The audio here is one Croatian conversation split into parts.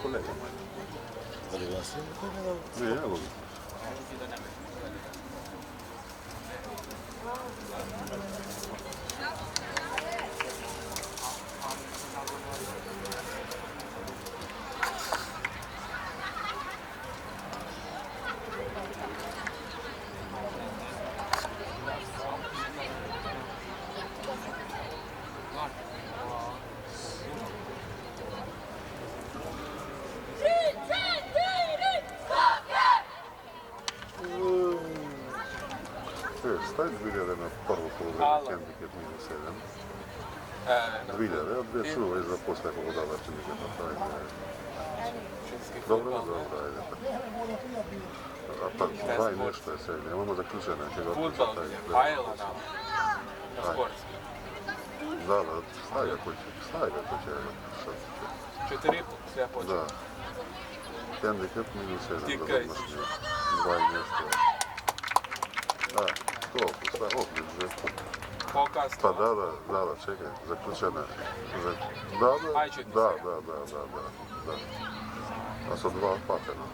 Колега має. Валівасин? Не, я ловлю. Ставь 2 ліри на втору половину кендикет мінус 1. 2 ліри, а 2 чули за після поводала кендикет на правильно. Добре, добре, ajde. A pa daj nešto je sve, nemojmo zaključeno, će ga Futbol, Ajla nam, na sportski. Da, stavi ga ko će. 4,5, sve počne. Da. Handicap minus 1, Ti da kaj odmah si? 2 i nešto. Da, to, opet, Pokaz pa to. da, čekaj, zaključena je. Aj, ću ti Da. A sa 2 patena.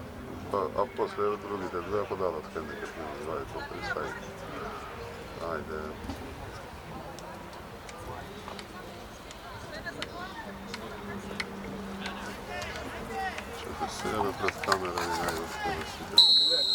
A poslije drugite 2 podala od handicap minus 2 i to pristaje. Ajde. Čekaj se jedna pred kamera i najviše da si da.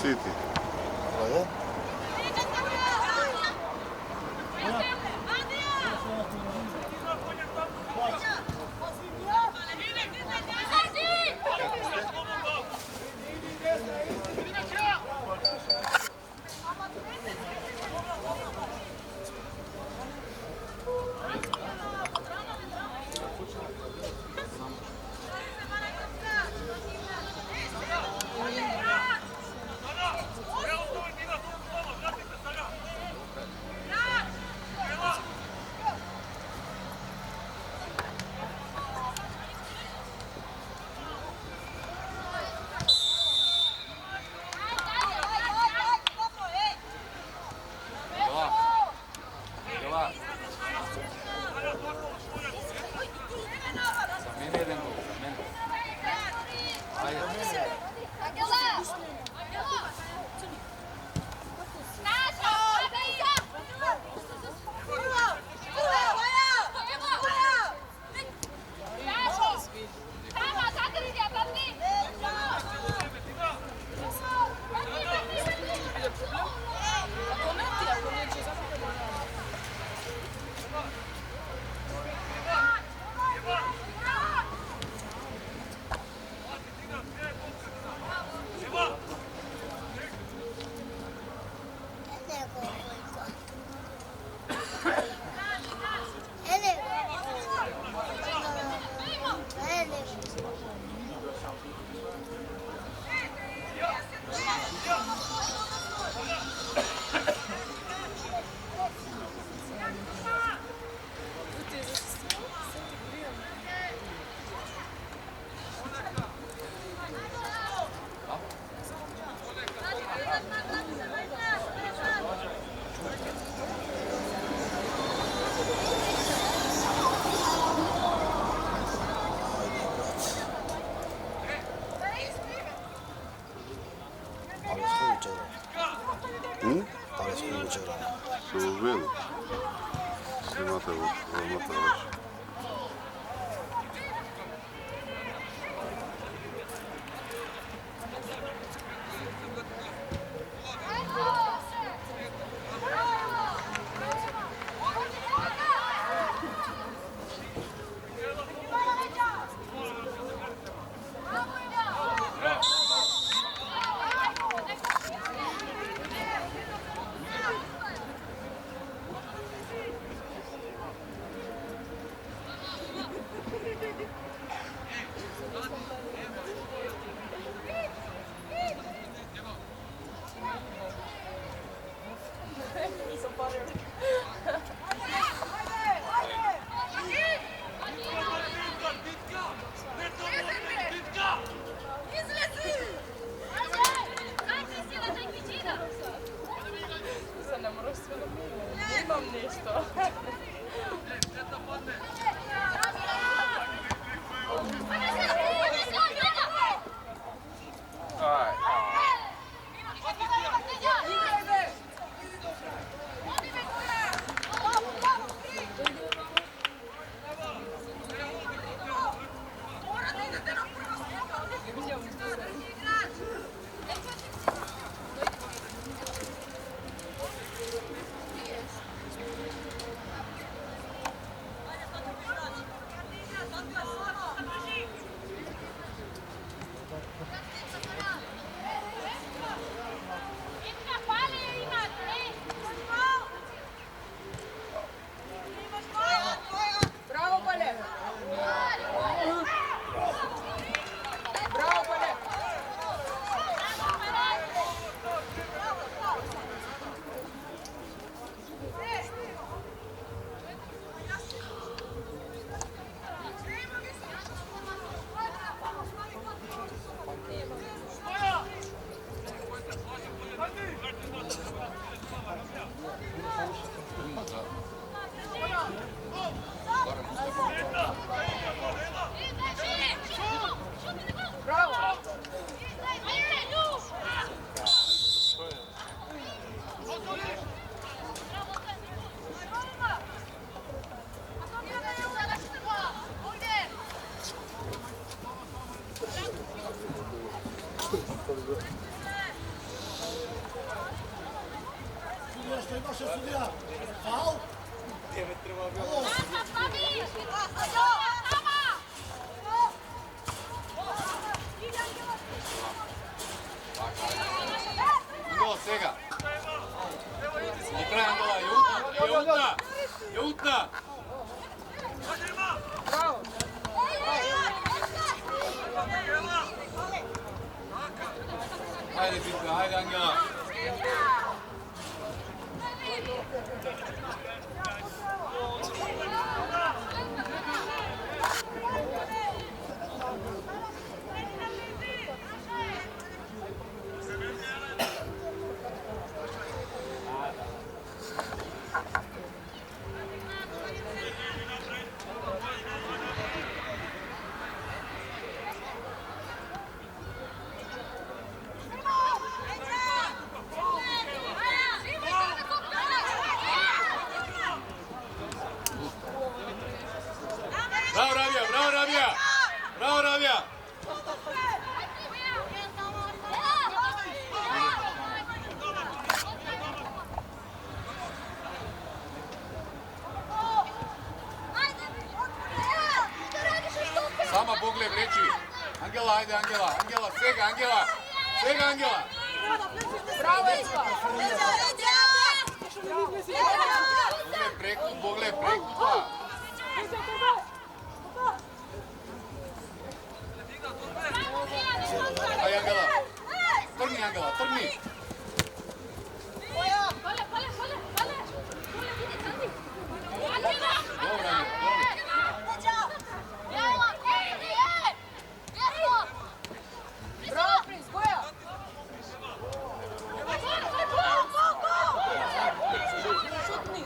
City. Olha. su Will. Snimate unutra već. Imam nešto. Aj. Bravo, Polek! Bravo, Polek! Bravo! Sudija, što imaše sudija? Faul? Angola svega. Do kraja Angola, Jutna! Bravo! Hajde Bitka, hajde Angela. Bravo Rabija, bravo Rabija! Bravo Rabija! Sama Boglev reći. Angela, ajde Angela, Angela, svega Angela! Svega Angela! Bravo, Isko! Boglev preko dva! Aj Angela! Trni Angela, trni! Dobro Angela, dobro! Bravo, Prince, Goja! Šutni!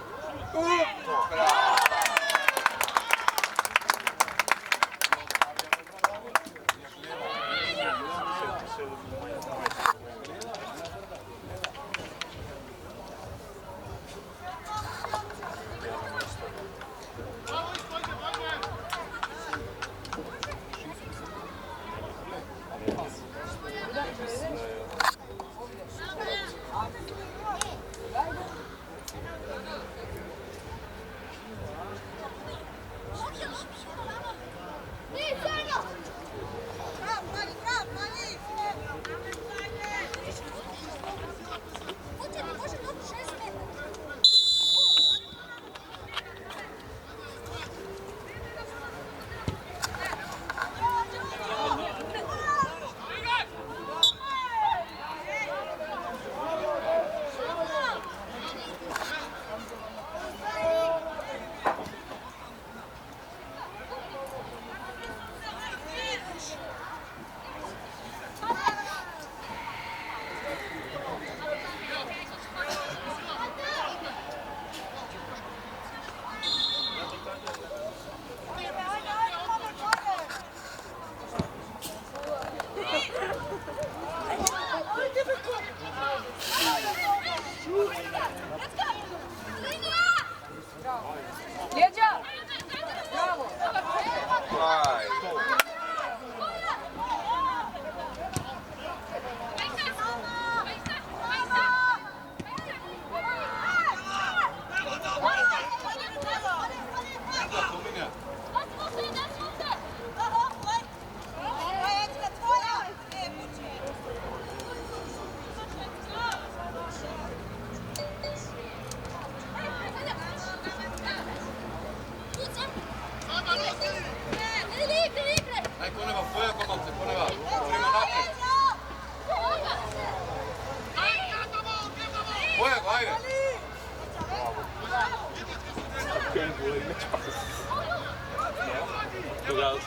Тогава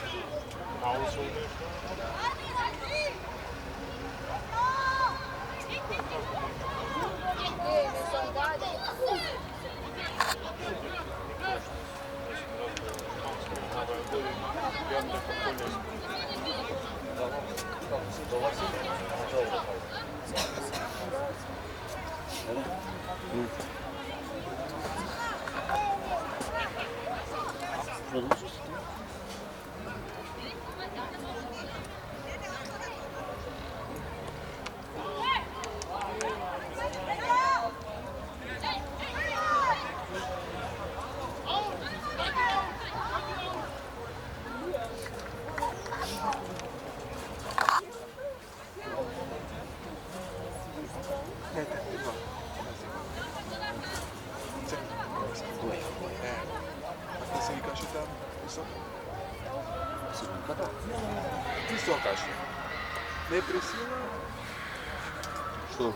мало се умеш. Ти се окажеш. Не пресила. Що?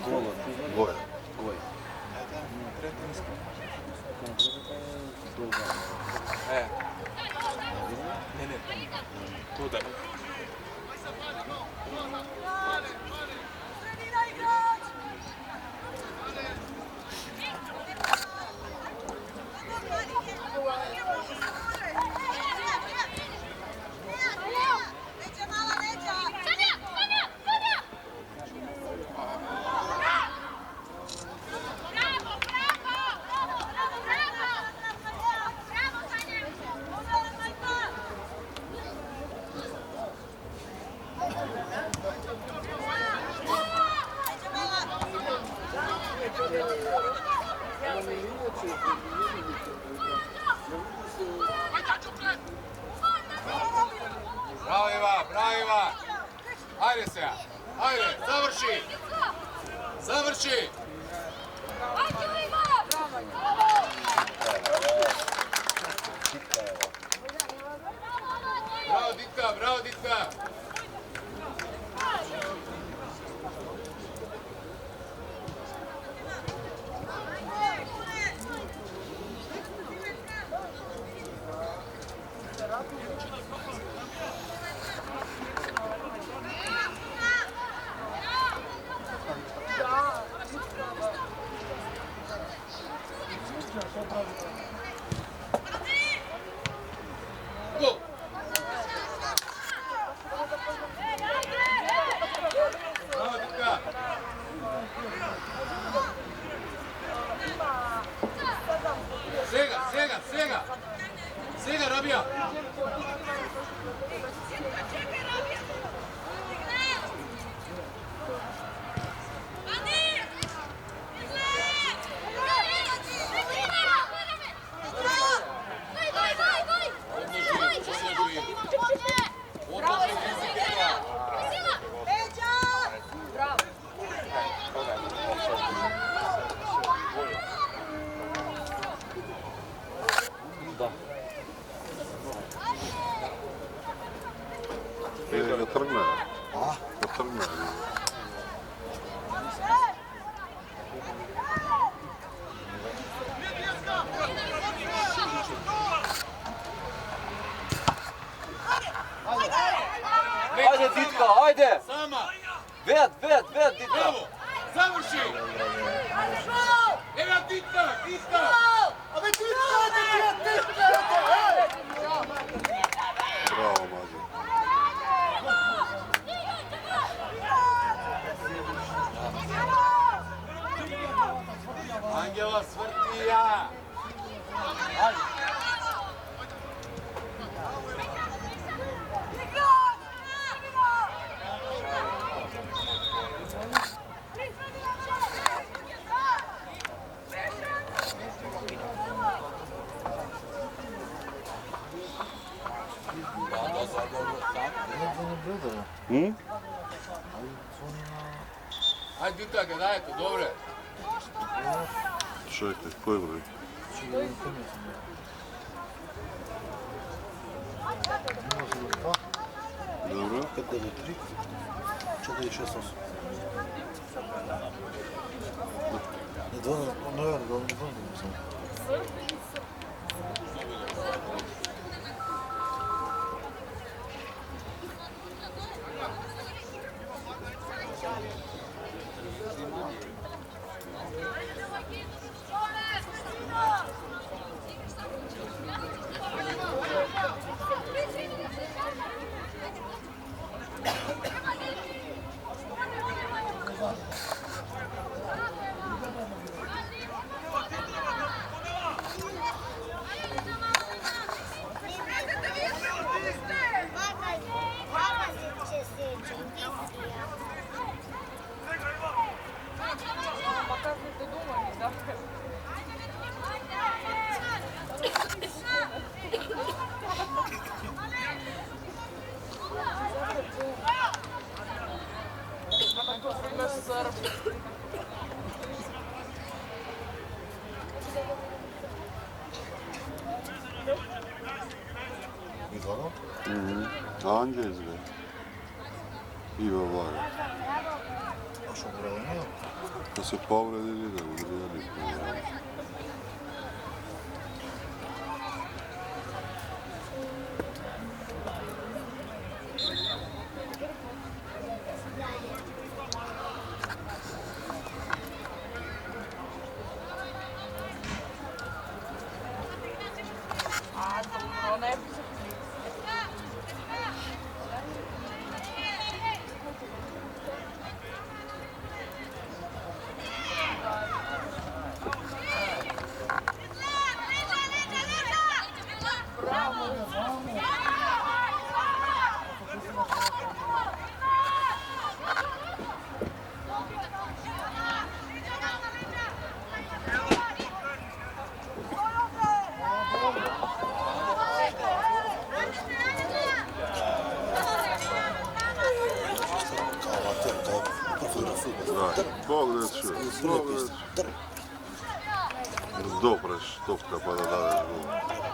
Гола. Гоя. Гой. Третинска. Не. Туда. Bravo Iva, bravo Iva. Ajde se, ajde, završi. Završi. Bravo Dika, bravo Dika. Go. Bravo Dika. Sega, sega, sega. Sega Rabija. Ga trgne. Ga trgne. Ajde Ditka, ajde! Sama. Ved, Ditka! Bravo. Završi. Evo Dika, Dika. Bravo, mlađe. Angela Svrtija. Ajde Dika, ga dajete, dobre. Čekaj, koji broj? Dobro. 593 468. Не, два, наверное, да, не помню. Vidano? Anđez ga. Ivo Vaga. A što uravljenio? Da se povredili da udrijeli. Pogledaj što, pogledaj što. Dopreš topka pa da dadeš gol.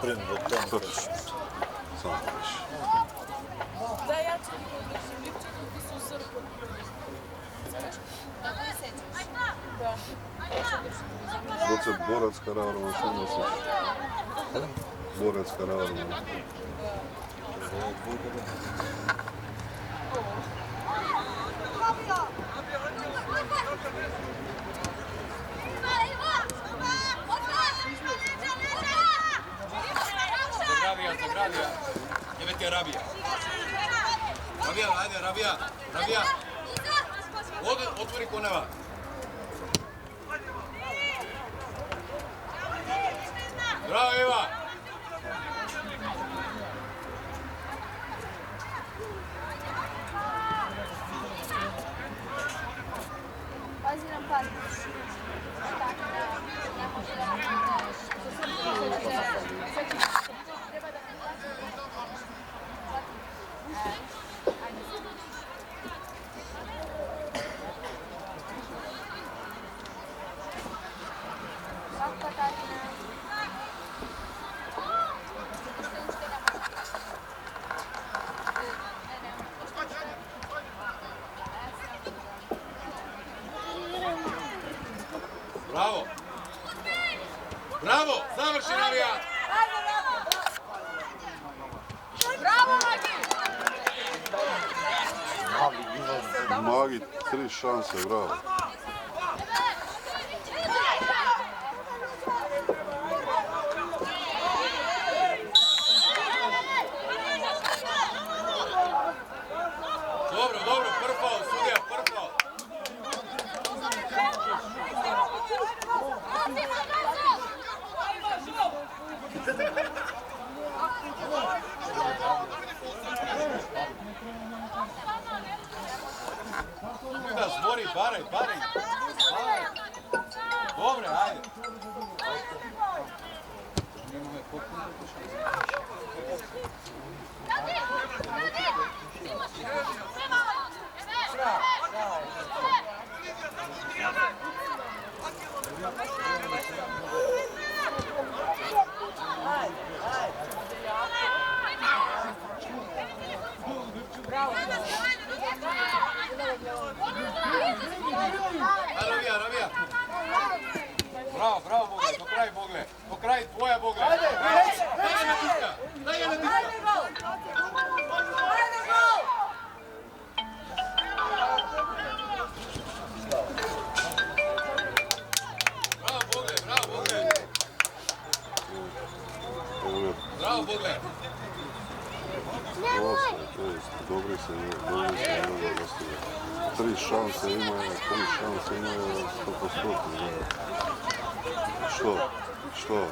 Prema do tamo. Samo preš. Da, ja ću ti su u srpu. Da ga sećaš? Da. Što se borac Karavarova što nosiš? Borac Karavarova. Rabija. Gdje ti je Rabija? Rabija, ajde, Rabija. Rabija. Otvori koneva. Bravo, Eva. Pazi nam pad. Bravo! Bravo! Završi Rabija! Bravo, Magi! Magi, 3 šanse, bravo. Dobro, prvo, sudija, prvo. Da zvori, baraj. Dobre, ajde. Rabija. Bravo, Bogle, do kraja tvoja Bogle. Daj ga na diska. Bravo, Bogle. To jest, dobri se njega dostavlja. 3 šanse imaju 100%. Što?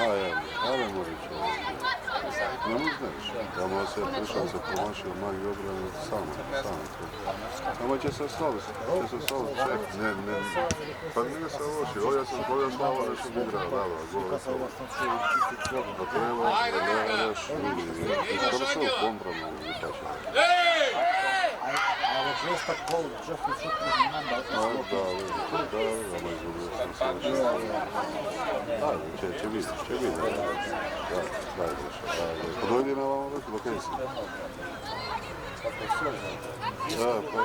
Ajde, Morić. Ne mu znaš, tamo se prišao se promašio manji obrane samo. Tamo će se slovi, ček, ne, pa nije se loši, ovdje sam koga slava nešto bi igrao, da, gotovo. Pa treba, da još, i skoro se u kompromu upačali. Česta gol, često šut ne znam da Da, ono izgubio sam se nešto. Da, će biti. Da, pa dojdi na vamo već, dok nisi. Da, pa.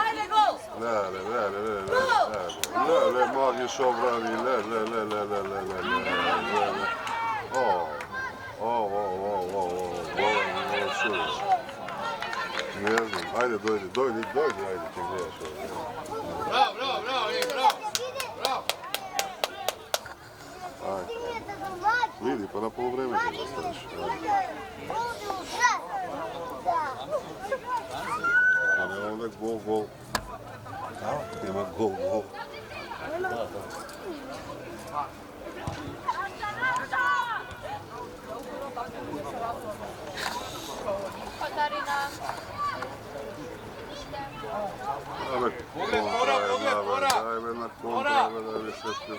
Ajde, gol! Le, magiš obrani, le. Ne znam, ajde, dojdi, ajde, ti gledaš ovo. Bravo. Ajde. Vidi, pa na polovreme ti ostaviš. A ne onda gol. Nema gol. Katarina. Ajme na kontra, da bi se spio.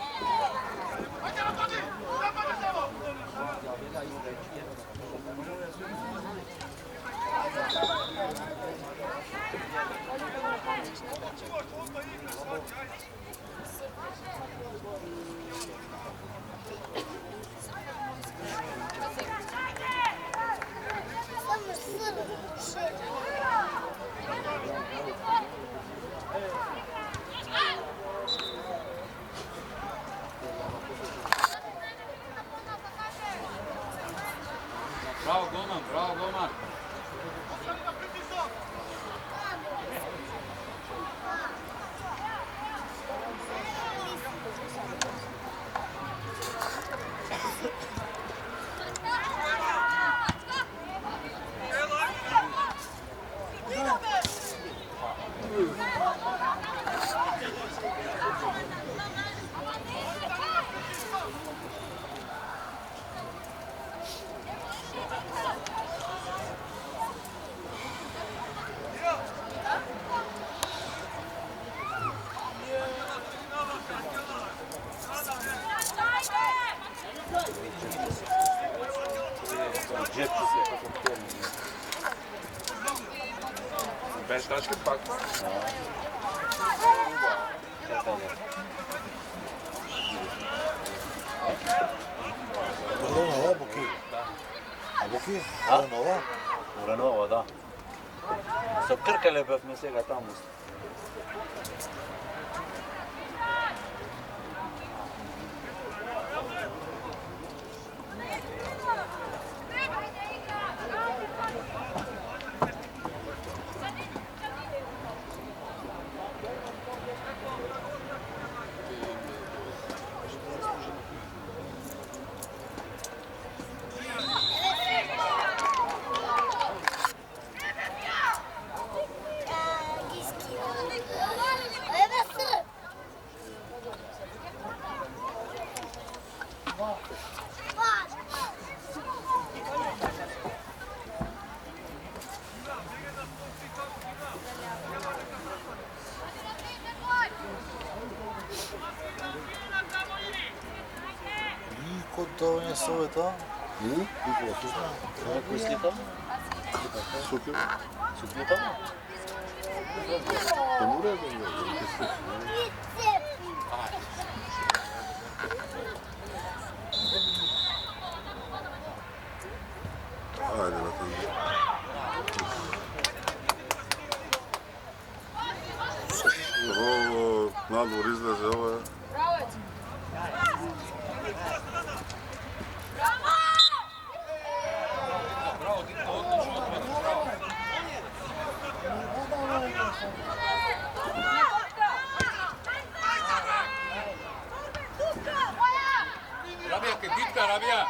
Bravo, golman. Bez tačke pak. Uranova, Boki. A Boki? Uranova? Uranova, da. So krkale pa me vsega tam. Kod to je Soveta? Koji slita? Super. Suklita? Pa mu redom je. Ajde, na tom. Ovo, nadvor izlaze, ovo je. Rabija, che ditka, Rabija!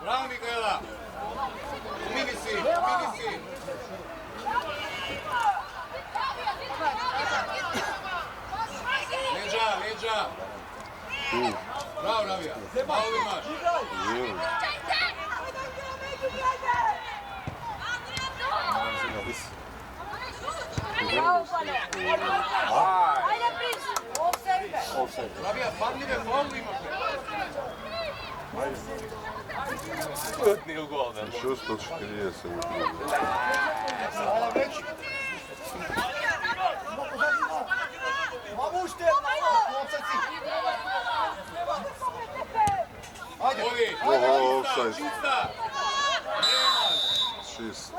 Bravo, Mikaela! Umini si! Leđa! Bravo, Rabija! Malo imaš! Bravo, pane. Ajde, pis. Offside. Rabija, padni me, faul imate. Nije u gol, ne? Što 140 se uključio. Ovi, Oho, offside. čista. Šist.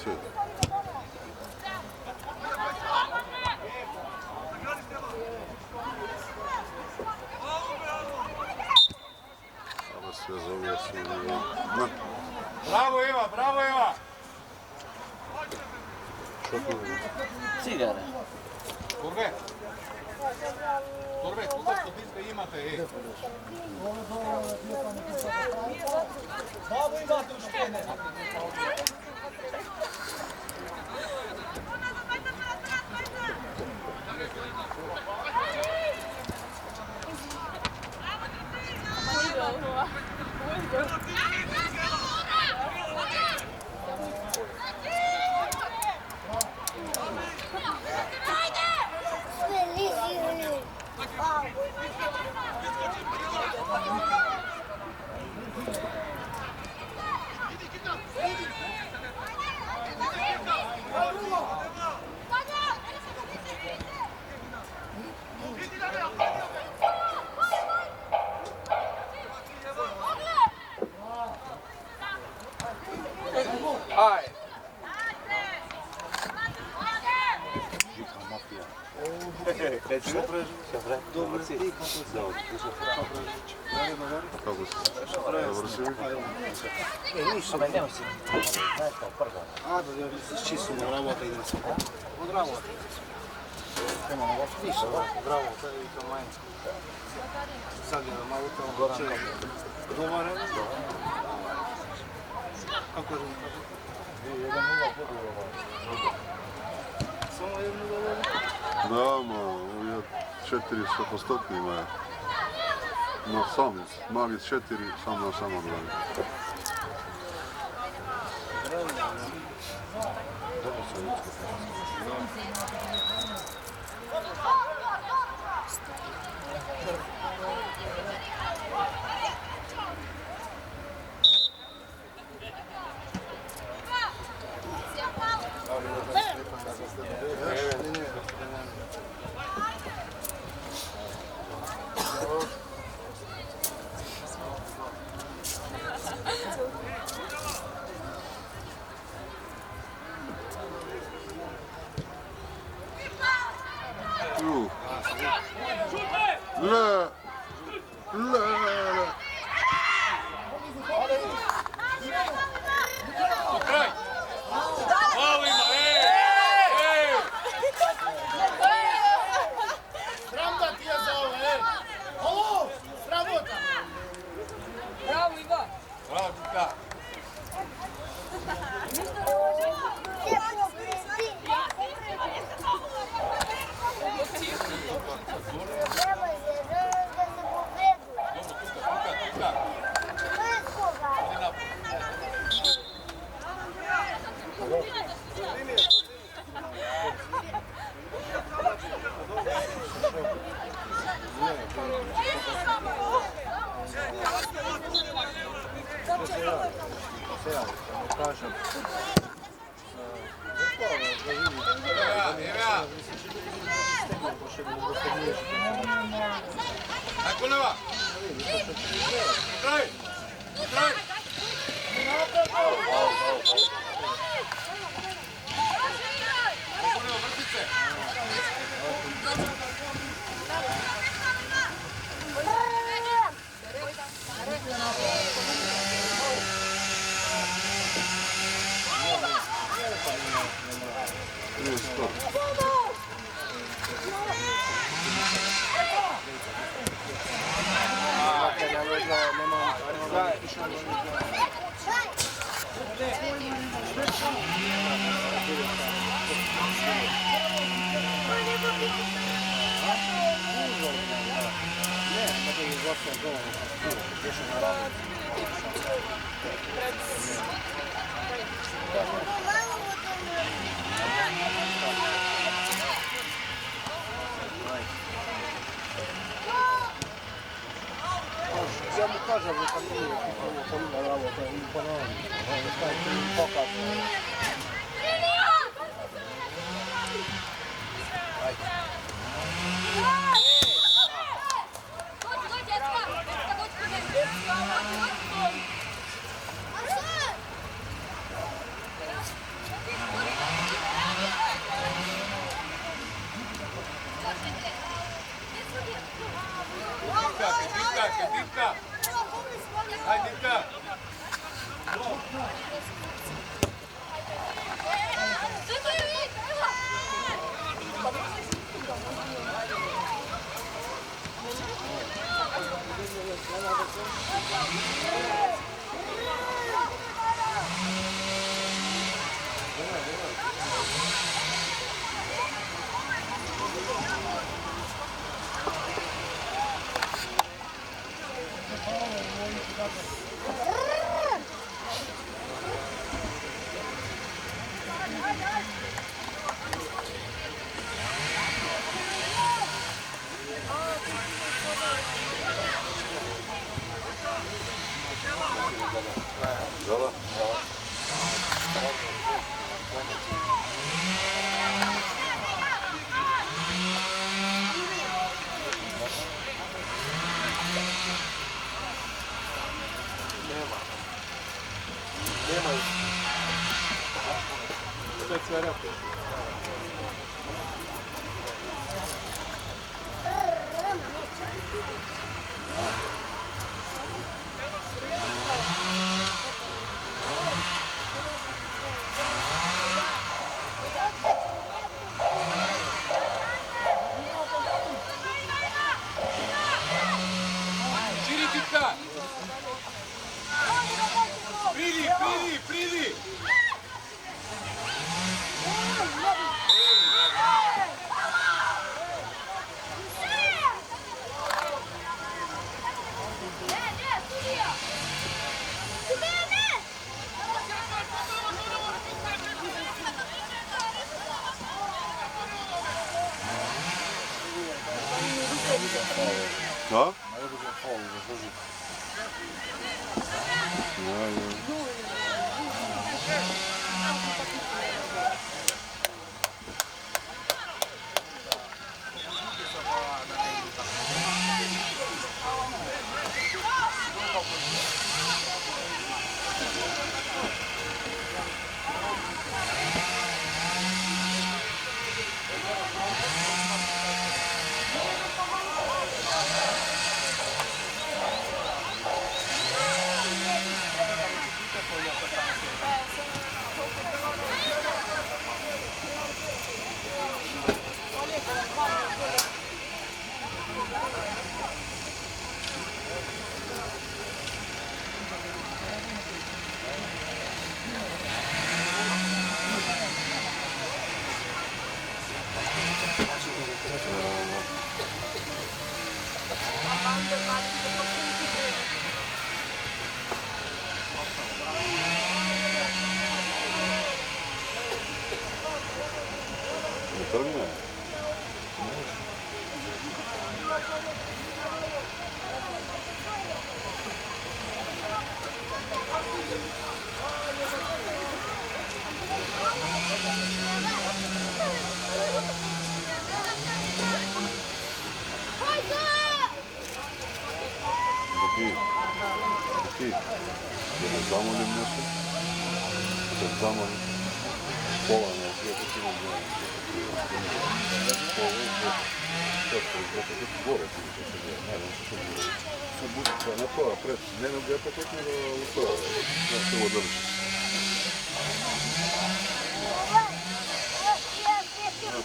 Sve. Sada sve zove su... Bravo Eva, bravo Eva. Što tu je? Cigare. Turbe. Turbe, tuda što biste imate, ej. Babu imate u škene. Aj. Dobro si. Kako si? Dobro si mi? Ništa, ma nemoj si. Znaš kao prvo. A, da čisto na работа idem se. Od работа. Ništa, bravo, to je i to manje. Sad je malo to će. Dobar je? Kako je rezultat? 1-0 podio. Samo 1-0. Da, ma, ovo je 400% ima. No, sam, mali 4, sam na samo broj. Dobro se vidjeti. Le! Kraj. Faul ima, ej, ej. Sramda ti je za ovo, Ovo, sramota! Bravo, Iva. Bravo, Čuka. Ecco leva! Dai! Dai! igrao, nema išao na ne, tako je izglasio gol, još je naravno. Ja mu kažem da sam nije bravo, to je imponovano. Šta je tu pokaz? Ditka! Ajde, Ditka! Nemaju. Sve cvera. Širi, Ditka! Pridi! Da? Trgne. Ti, da ne zamolim nešto, da zamolim, pola ne, ja to imam gledam, gore ti što se gleda, ne znam što se gleda. Sad bude pa na to, pred, ne nam ga opet nego u to, da se ovo drži.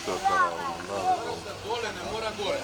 To je karavno, da. Dole, ne mora gore.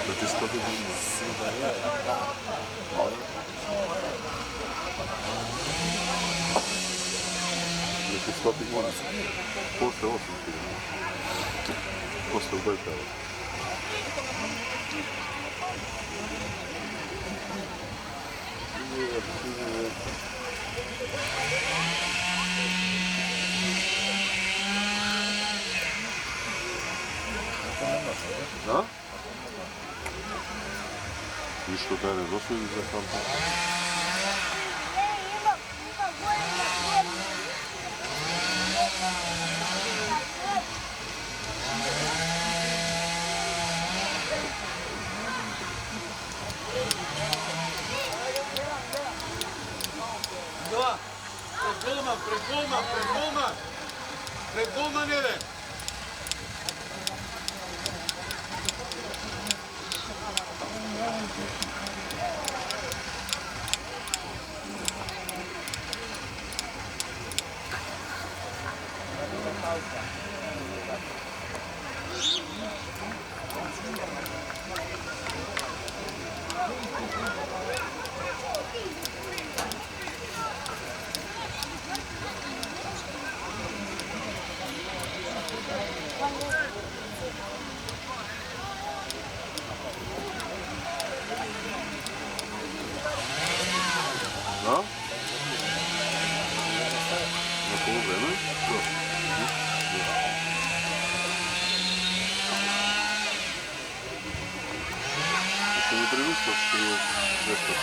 Da ti skoro vidimo. Da ti stopi gona. Posle 8 km. Posle u Bajkalu. Da? I što taj ne došli za kampu? Pred golman ide! Da? Na poluvreme? Što? Ще не привычно, что это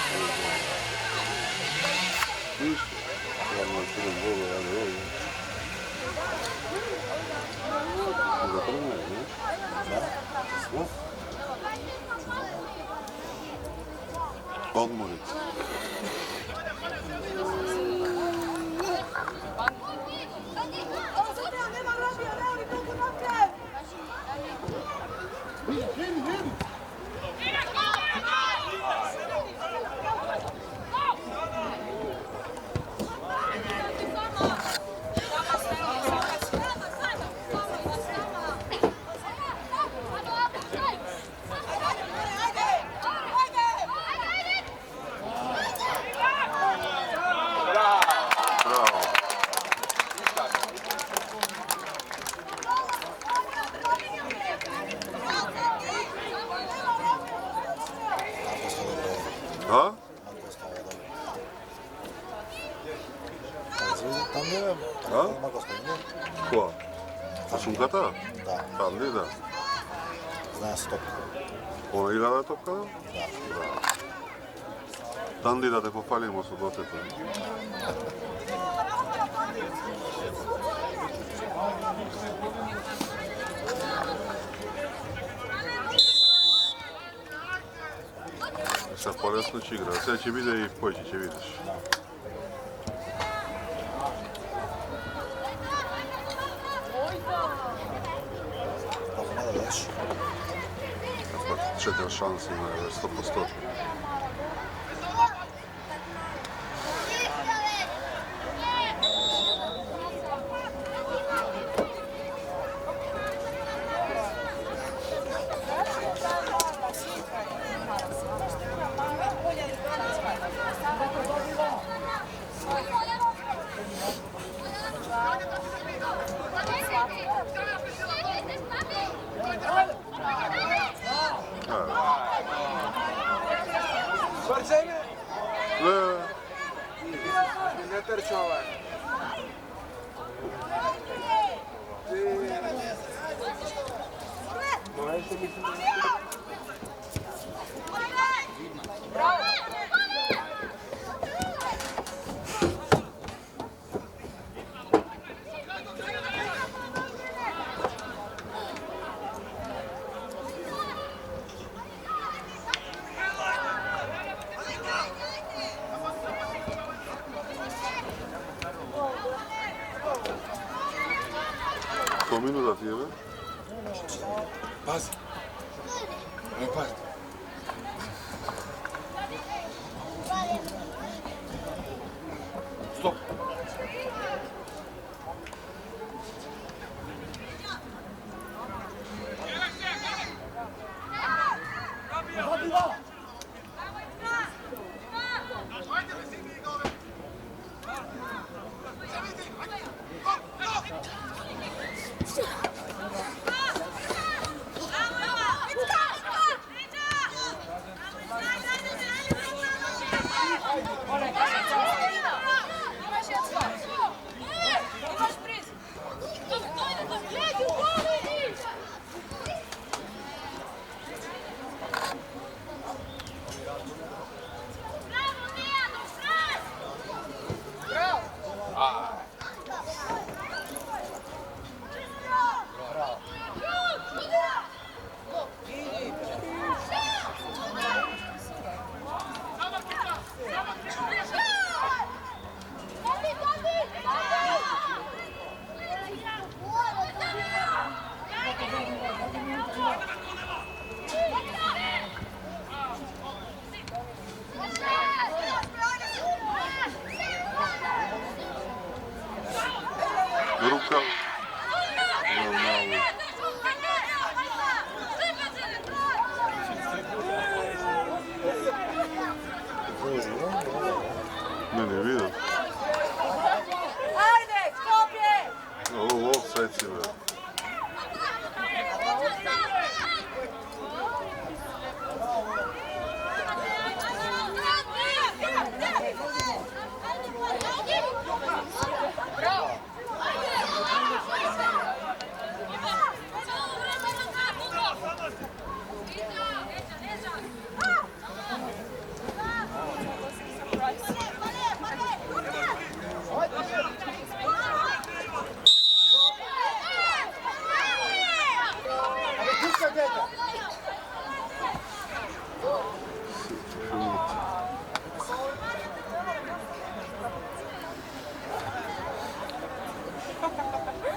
видишь? Ладно, фильм было, я говорю. Закрывай, да? Да? Он может. A? Tam nie wiem, A? ma go swoje, Ko? A Sunkata? Da, Tam gdje da? zna stop. Ona igra na topka? Da. Da. Tam gdje da te pohvalimo su dotete. Sad poresno će igra, sad će vide i poći će vidiš. Kako ne da daš? Pa 4 šanse na 100%. Barzene! Ne, Ne trči ovaj. ko minuta ti je, be? Pazi. Ne pazi. Stop. Ruka. Imam malu. Ne, ne vidim. Ajde, Skopje! Ovo offside si, be.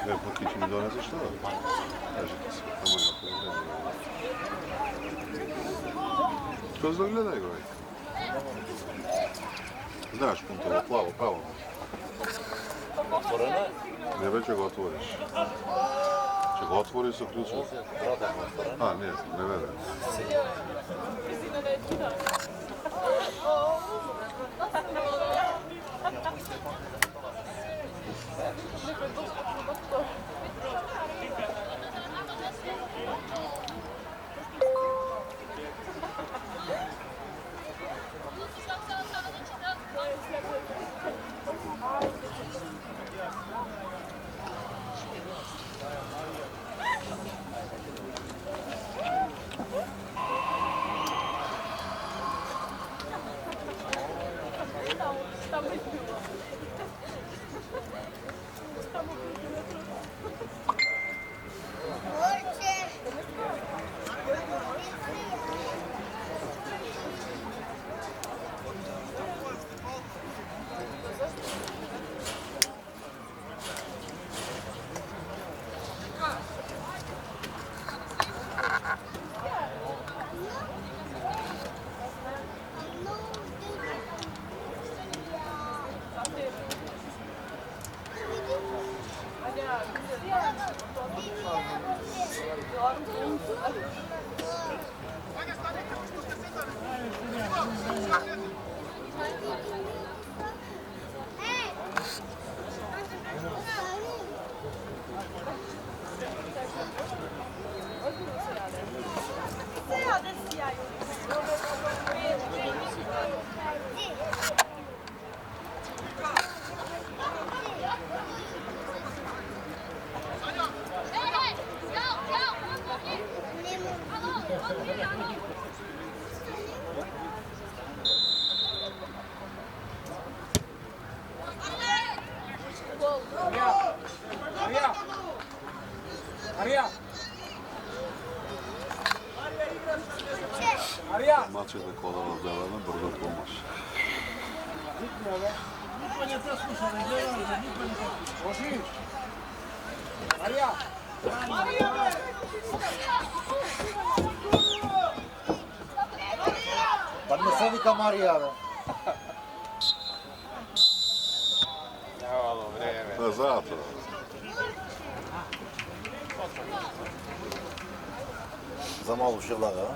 Ne, pa ti mi donese što? Kažete se, tamo je napravljeno. Što se gledaj, goj? Znaš punto, plavo, pravo. Otvoreno je? Ne, već ga otvoriš. Če ga otvori se uključuje. Vrata otvoreno. A, ne vede. Macie te kola rozdzielone, bardzo pomóż. Pa ne se vika Marija, be. Malo vreme. Da, zato. Za malo še vlaga, a?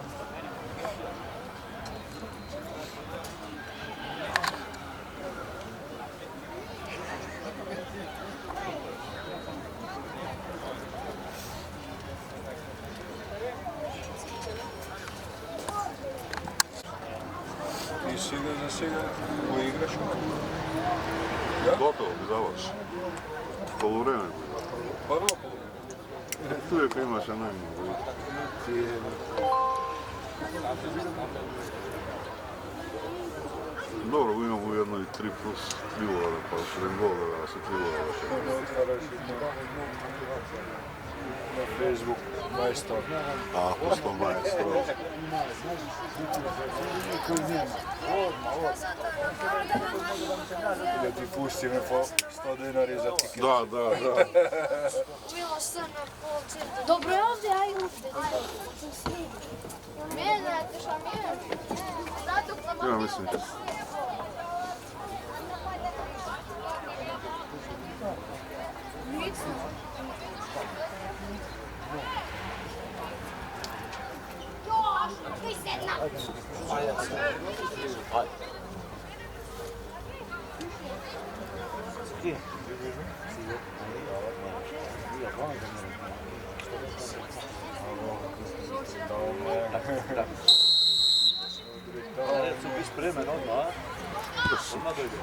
Ti si za сега го играш? Gotovo bi završi. Poluvreme bi. Prvo poluvrijeme. Tu je imaš najmanje. Dobro, imamo ujedno i 3+3 golova, pa 7 golova, a se 3 golova. Kada otvaraš na Facebook majstor. A, posto majstro. Da ti pustim po 100 dinari za tiket. Da, da, da. Dobro je ovdje, aj ovdje. Mijenjate šta mijenjate? Ja mislim. Su bi spremen odmah, odmah dojde.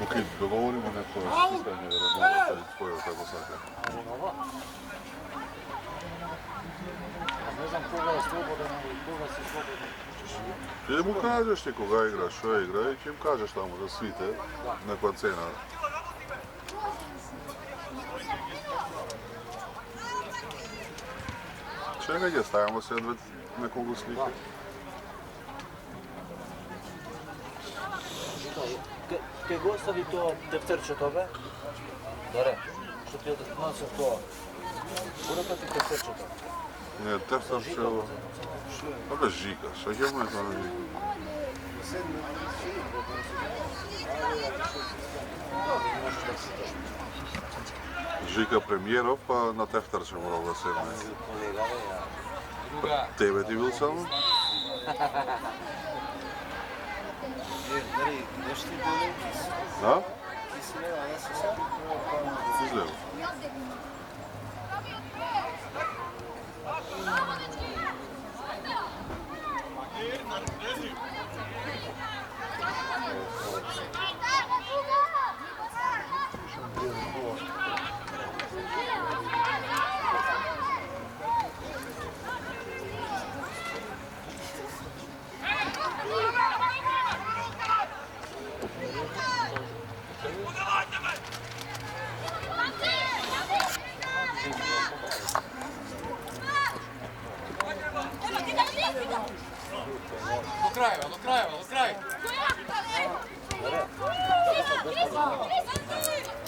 Ok, dogovorimo neko pitanje, jer je malo staviti svoje, tako sada. Ne znam koga je slobodan, koga si slobodan. Ti mu kažeš ti koga igraš, što igra i ti im kažeš tamo da svite, nekva cena. Še negdje stavimo se nekog u slike. Kaj go stavi to tefterče tobe? Dare, što ti nosim to. Bude to ti tefterče tobe? Ne, tefter će ovo... Pa ga žikaš, a gdje mu je to na žiku? Žika premijerov, pa na tefter će morao da sedne. Druga. Tebe ti bil samo? Da? Izgleda.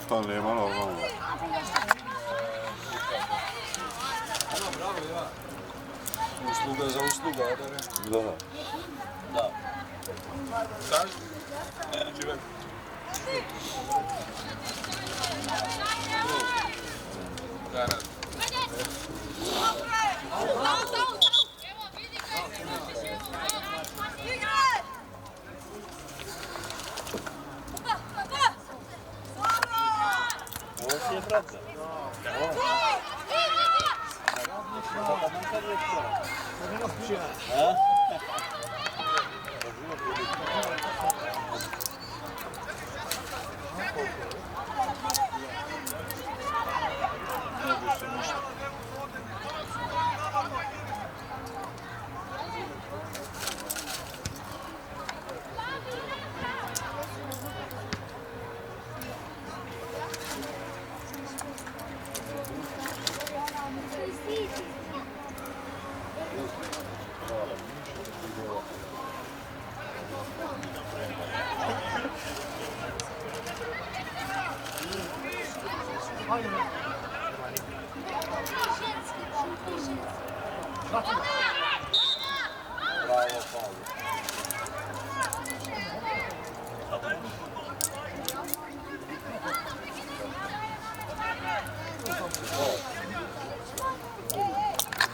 Pa nema normalno. Usluga za usluga, da ne? Da. Da. Kaži? Čime? Da, da. Ovo si je brate. Bravo, Paolo.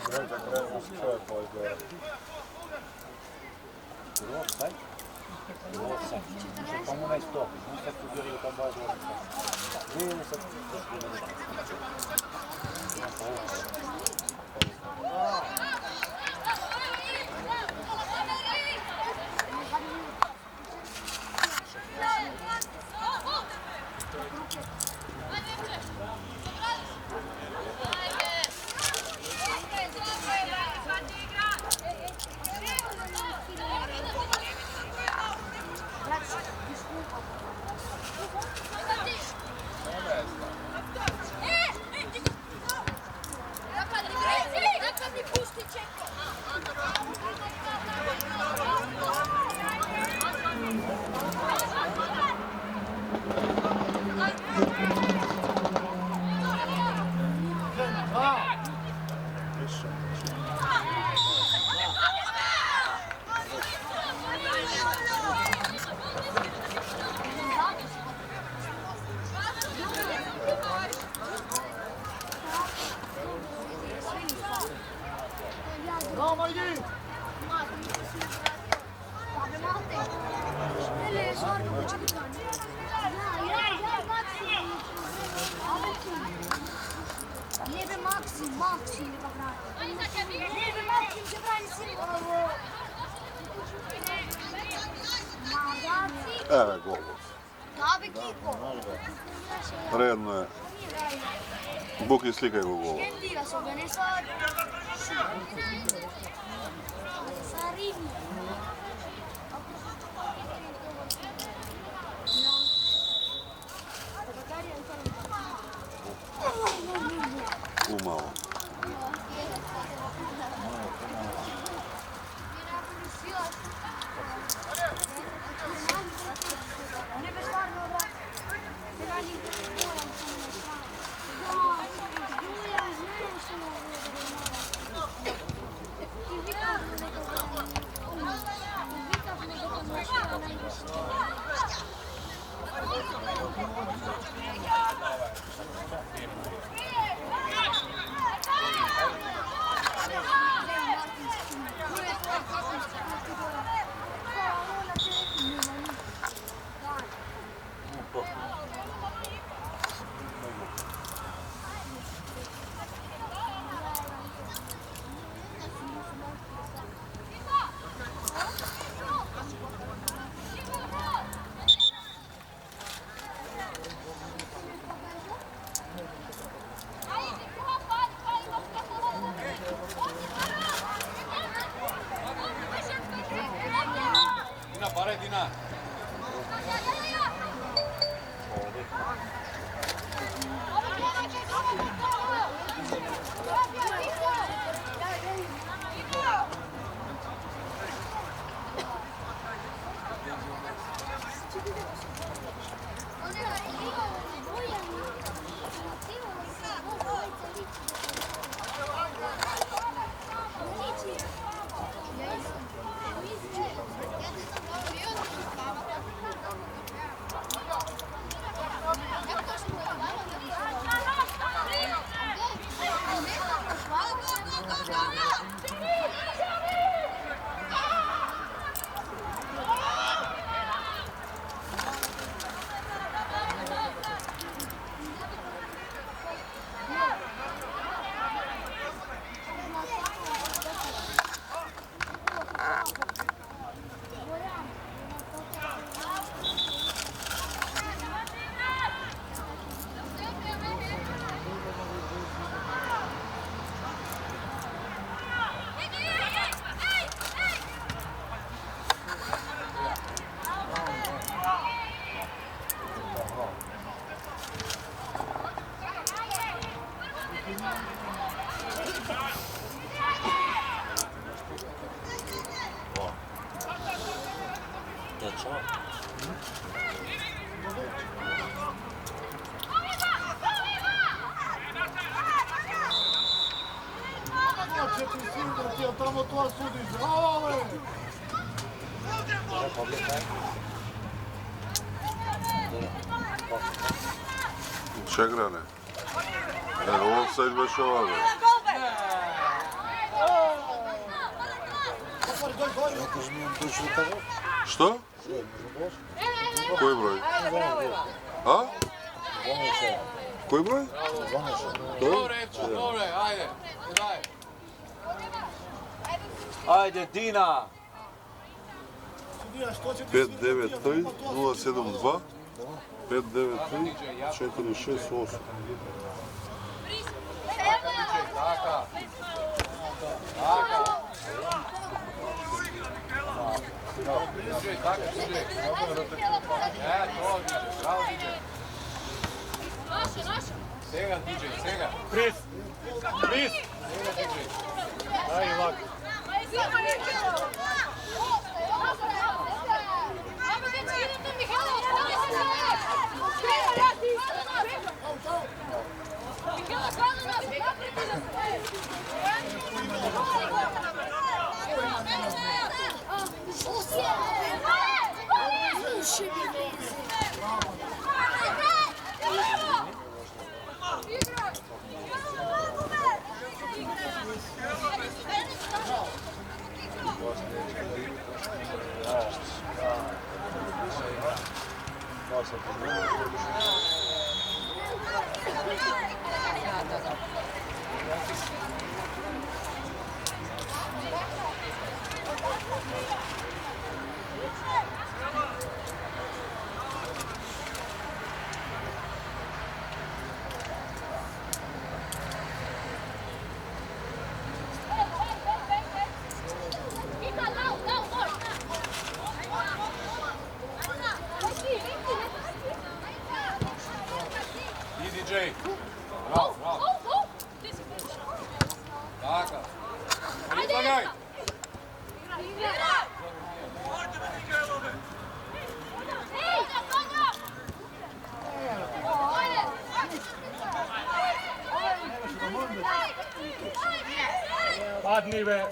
Gledajte, krenemo se čovjek ovaj gore. Offside? Offside. Pa mu naj stopi. On sad tu gledaju tam baš dobro. Nije sad. Liebe Maxi, lieber Brate. Liebe Maxi, ce vrei singur. Evo gol. Da, be Kiko. Redno je. Buki slikaj go gola. Scendila so bene sa Rini. Umalo. Dina. Bojan Tamo to sudiš, ale! Čega ne? Evo, offside baš ovako. Što? Koji broj? A? Koji broj? Dobre, ajde, daj. Ajde, Dina! 593 072 593 468. Taka. DJ, tako, DJ. To, DJ, bravo, DJ. Sega, DJ, sega. Pris! Pris! Sega, DJ. Aj, lak. DJ. Bravo, bravo. Taka. Izlagaj. Padni be!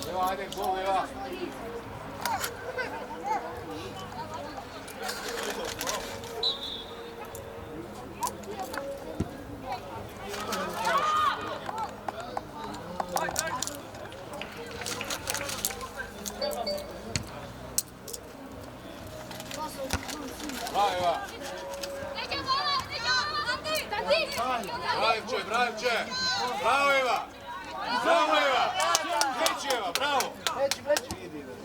Evo, ajde, gol, evo. Bravo, Eva. Bravče, bravče. Bravo, Eva. Bravo, Eva. Kreći, Eva, bravo.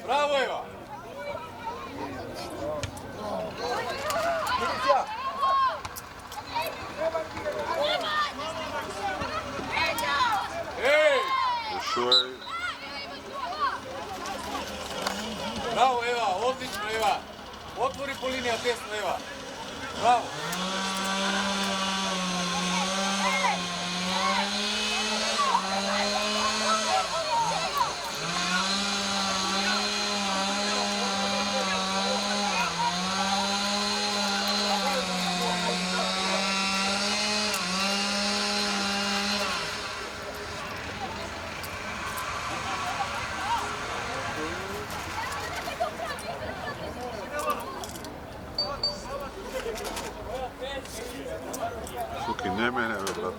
Bravo, Eva. Ej! Bravo, Eva, odlično, Eva. Otvori po linija desno, Eva. Bravo! Suki, ne mene, brat.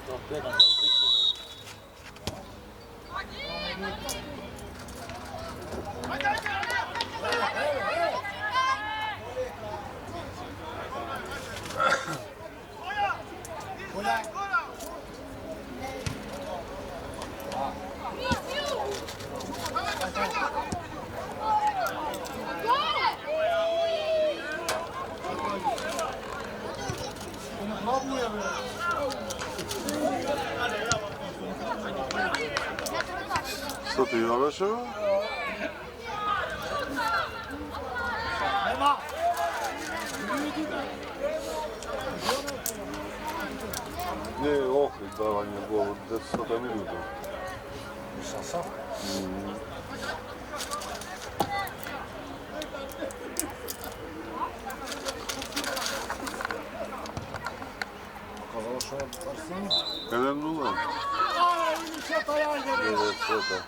To gledam za priče. Što ti javaš evo? Ne, okret davanje gola, 10 minuta. Nisam. Казало, що Арсеній? 1-0. Evet, evet.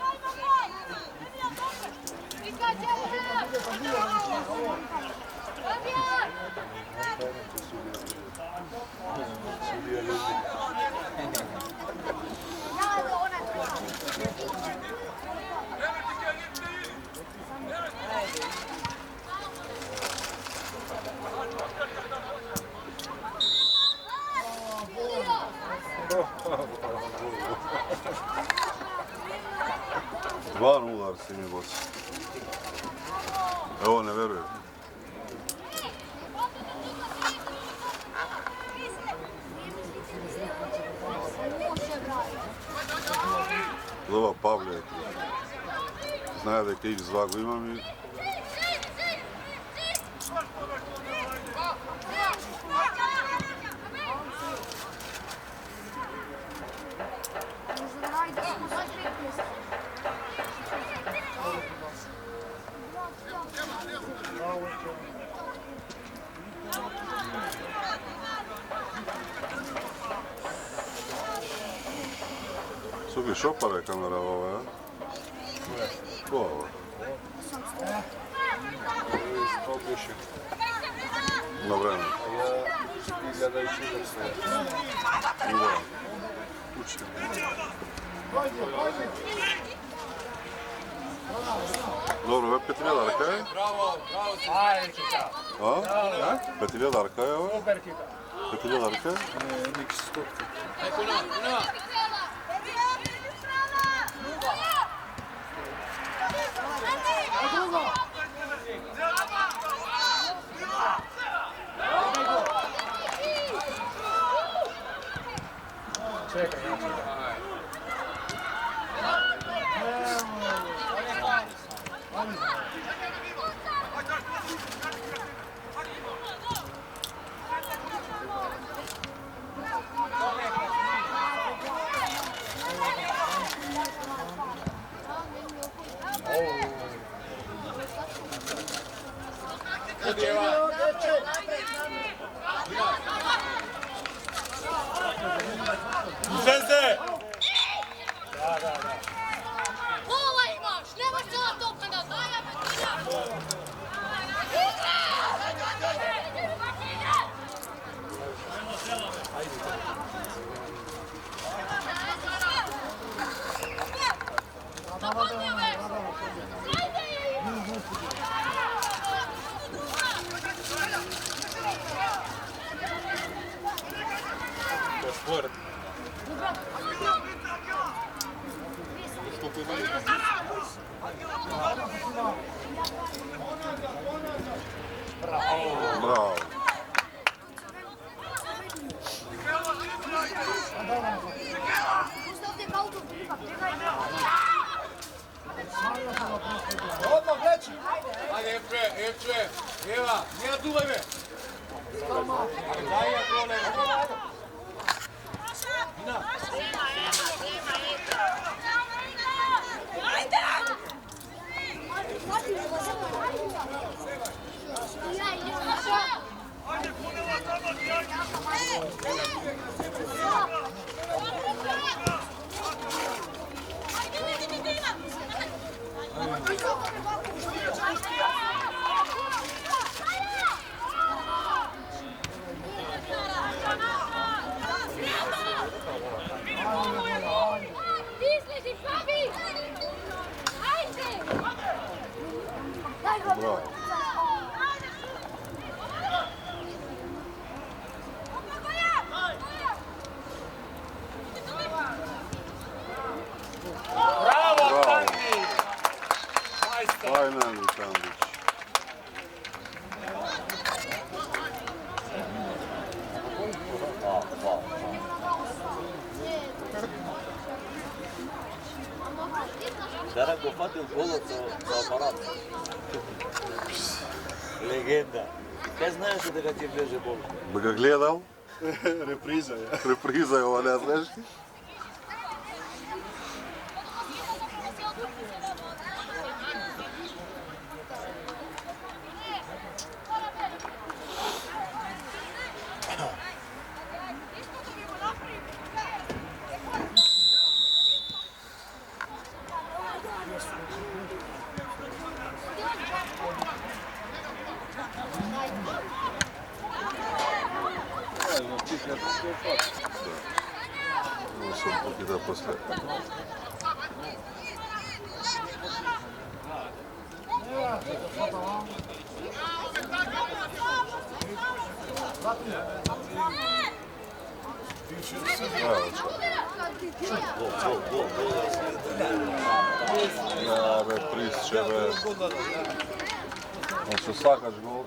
Dva nula Arsenij boc. Evo, ne verujem. Ova Pavle je tu. Znaje da je kih zvagu imam i... Suki, šopara je kamera ova, ja? Ko ovo? Na vremenu. Da. Učim. Dobro, ovo je Petiljadarka je? Bravo, bravo! A? Petiljadarka je ovo? Petiljadarka je? Neko na! Zvezde! Kola imaš, nemaš cela toka na znaja, Sport. Šefče, Eva, nije dubaj me. Daj ja krone. Ina. Bravo. Bravo, Kandi! Majstor! Ajneni Kandić. Дара го фатил голот за апарат. Легенда. Kaj znaš da ga ti bliže bol? Bi ga gledal? Repriza je. Repriza je ova, ne znaš? No sam pokida posle. Ja, be, prisče, be. Hoću sakač gol.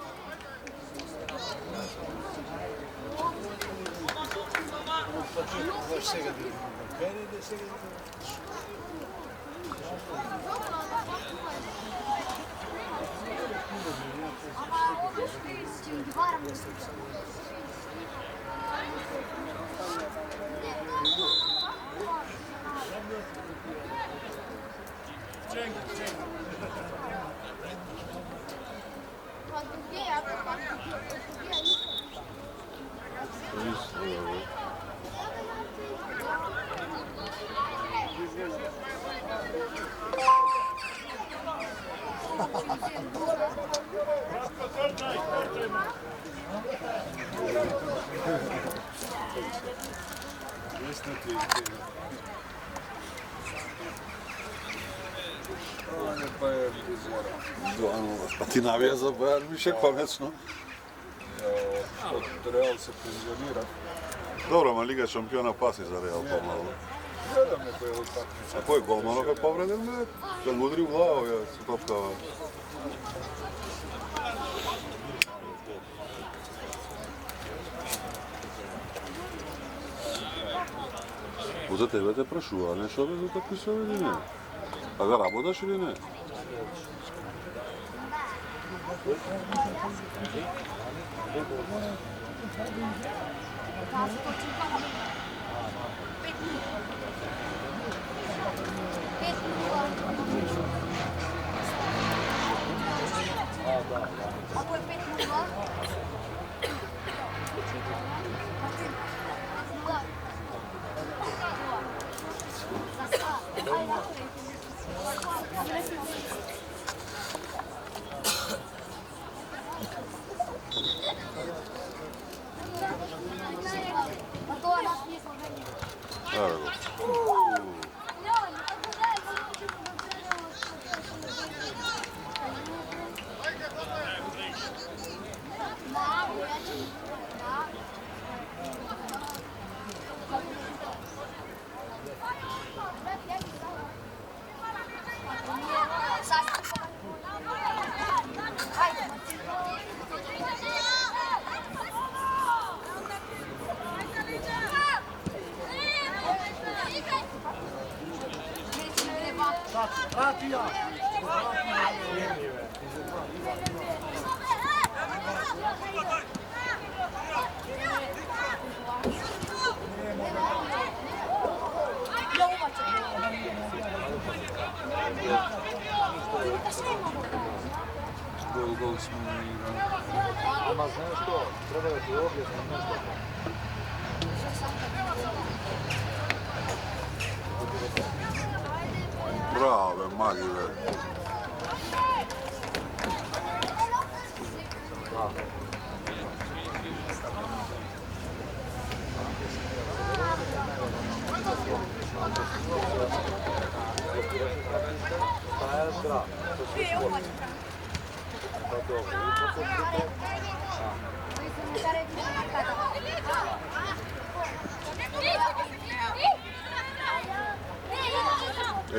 A ti navija za Bayern više konečno? Od Real se penzionira. Dobro, ma Liga šampiona pasi za Real pomalo. Gledam neko je utakmica. A koji golmanov je povredan, ne? Kad mu udri u glavu, je se topkava. Za tebe te prašu, a neš ove za takvi su ili ne? A ga rabodaš ili ne? Ako je 5:0, Evo go. Ratija! Gol smo igrali. Ama znaš što, treba da ti objasnim nešto. Brave, magive.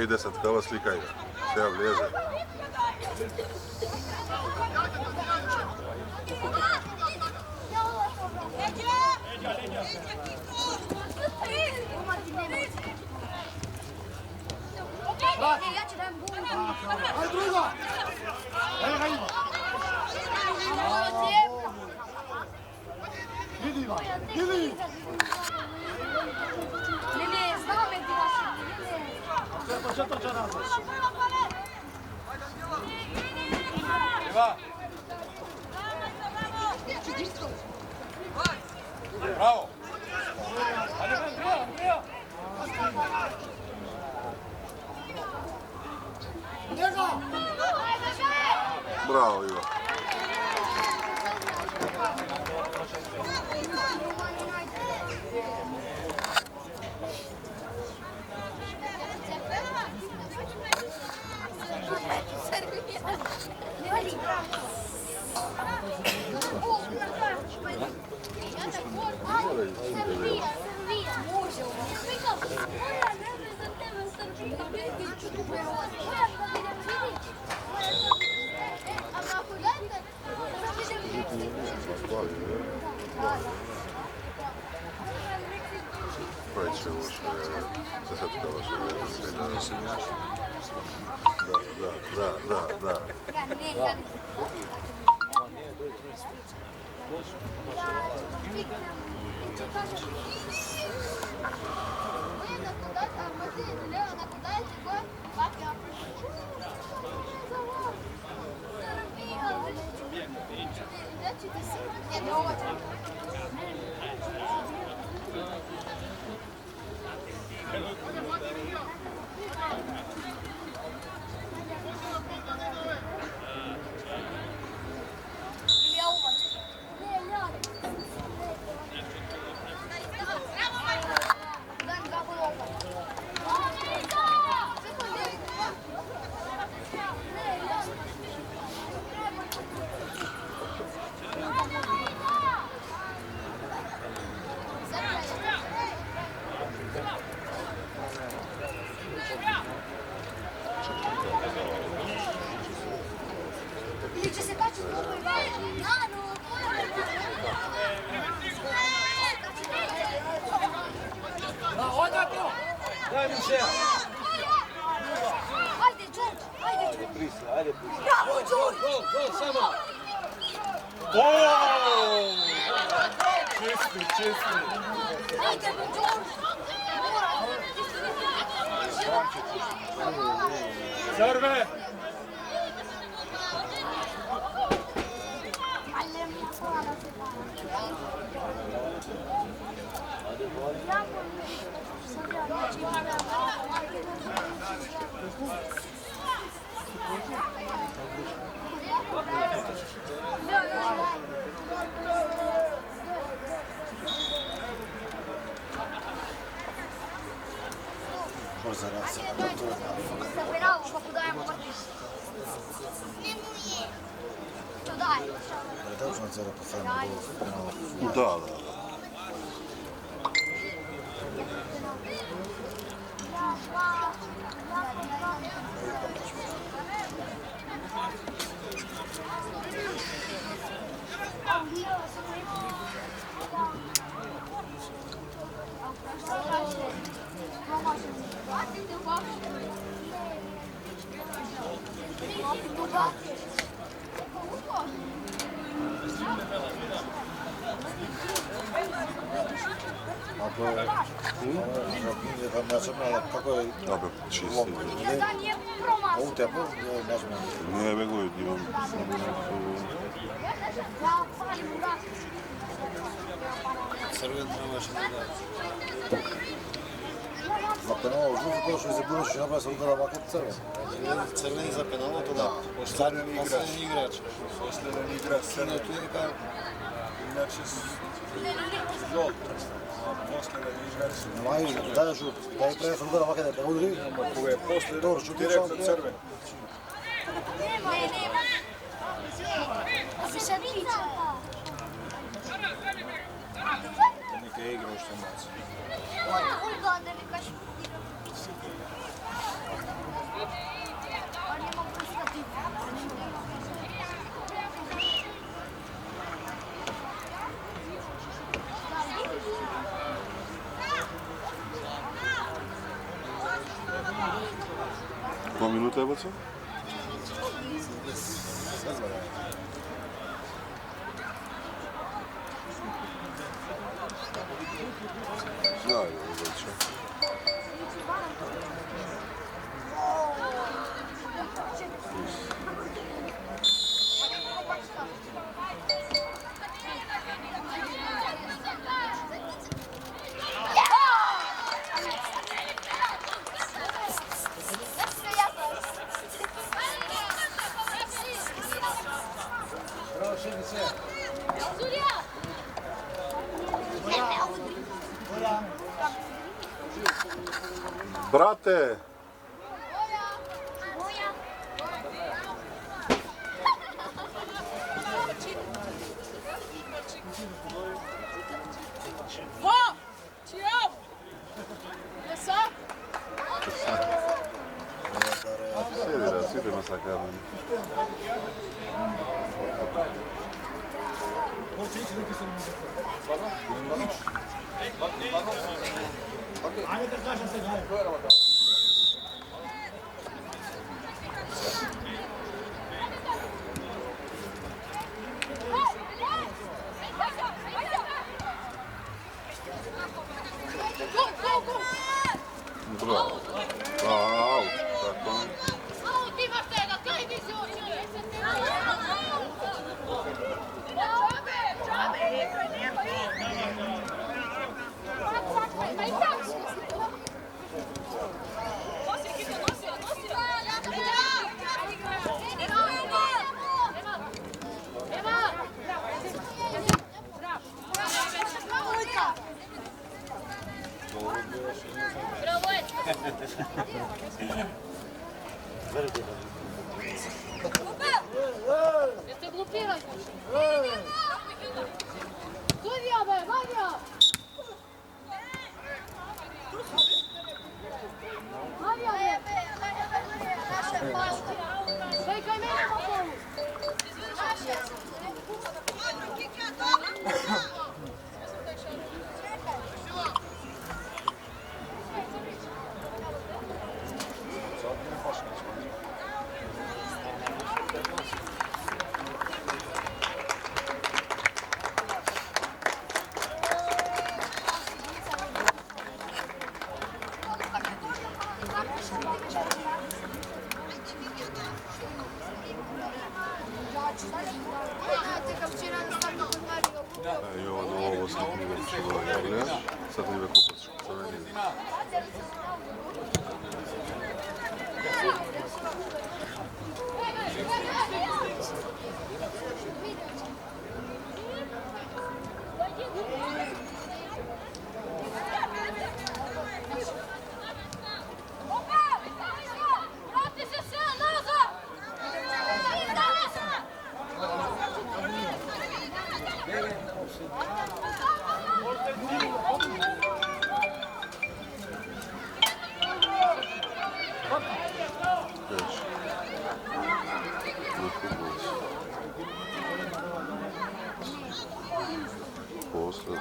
Ide sad kava slikaj ga. Sve vlijeze. Ja ću dajem gol. Ajde druga! Evo ga ima! Vidi ga! Vidi! Ne, znamo me gdje vas je. Što to će nazvat? Iva! Bravo! Bravo, Ivo. Preći ovo što je desetka vaša. Da. Će se kaći zbog Daj mi še. Ajde, Đorđe, ajde. Ajde, Bravo, Đorđe. Gol, samo. Čisti. Ajde, Đorđe. Serve! Možda raz. Bravo, pa podajemo vrtiš. To daj. Da li smo sada postavljamo gol? Da. Ako je Kako je Dobro, čisti. Da nije promašao. ovu tepu, možemo. Ne, nego imam samo Ja palim u rak. Crven trebaš da da. За пеналот, жуто тоа што се булеше направи се удара вака црвен. Crveni za penalo, to da. Последен играч. Последен играč. Последен играч. Сино tu je kao Иначе жолт. Последен играч. Мај, дај жут, дај прави се удара вака да те удари. Кога е после, Добро, што директно пишам, црвен. Да се ще priča. Нека игра уште малце. Ульга, да ми кажеш. А нема пускати. Која минута е баца? Знае, вече. Брате! Во! Чијав! Леса? Седи да, сите ме сакаат. Браво. Аут. Така. Аут имаш сега, кај ти се очи? Jeste glupirali? Sudija be, Vanja! Vanja be! Naše pašte! Sve kaj mene po polu! Naše! И ovo slike mi će bilo javlja. Sad mi kupac crveni. После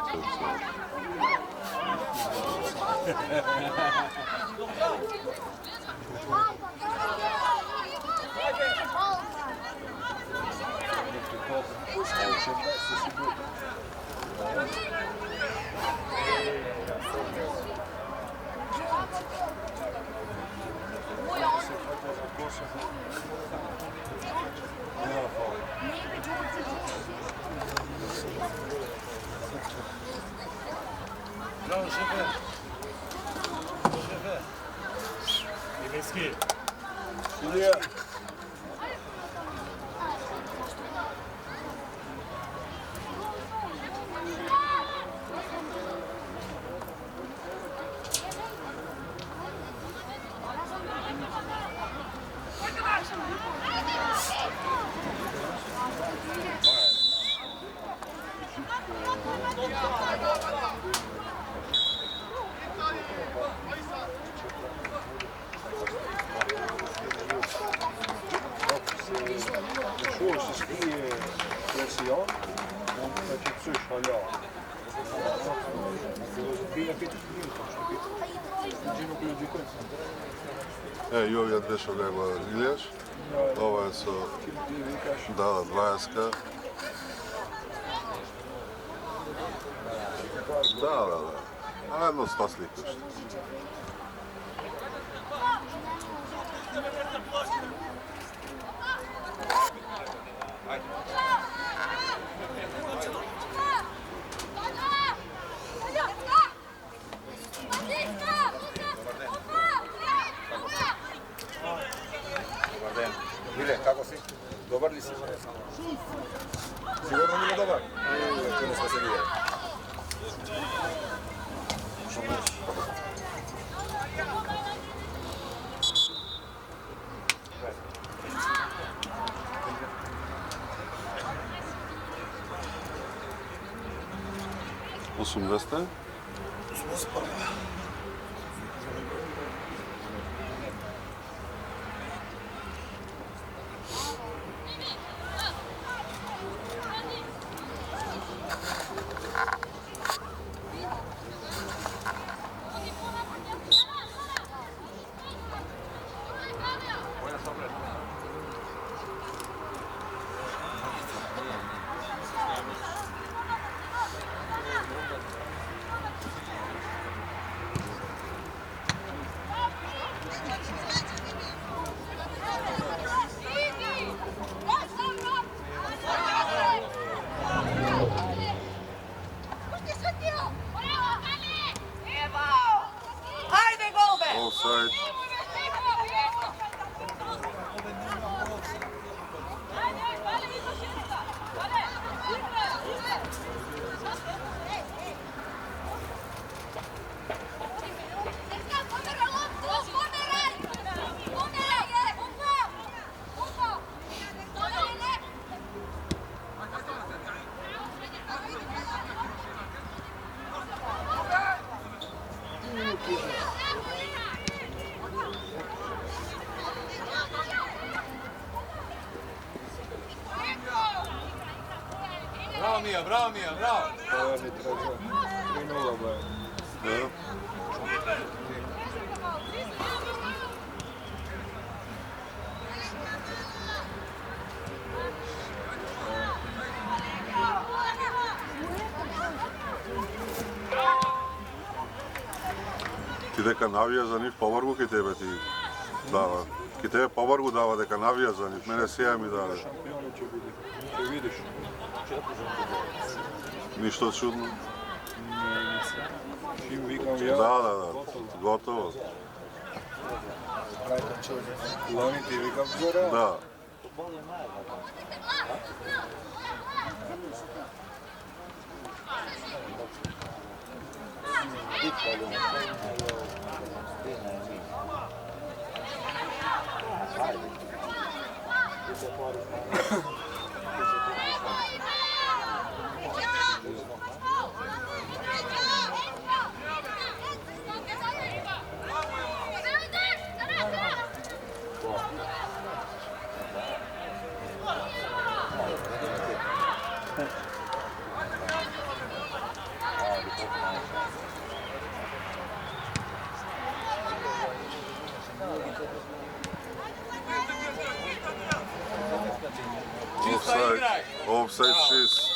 Bravo, šefe. Šefe. Niebieski. Julia. Julija Dešogajba Ilješ, ove su dala 20. Da. A jedno 100 slikaš. Mile, kako si? Dobar li si? Sigurno Mile dobar? Puno smo se vidjeli. Osamdesete? Offside. Bravo Mija, bravo! To mi treba 3-0 boje. Ja. Ti дека навија за нив поваргу ке тебе ти дава. Ке тебе поваргу дава дека навија за нив. Мене сеја ми даде. Šampioni će biti. Će vidiš. Ништо чудно. Čim vikam ja. Да. Готово. Lani ti vikam zora. Да. Offside 6.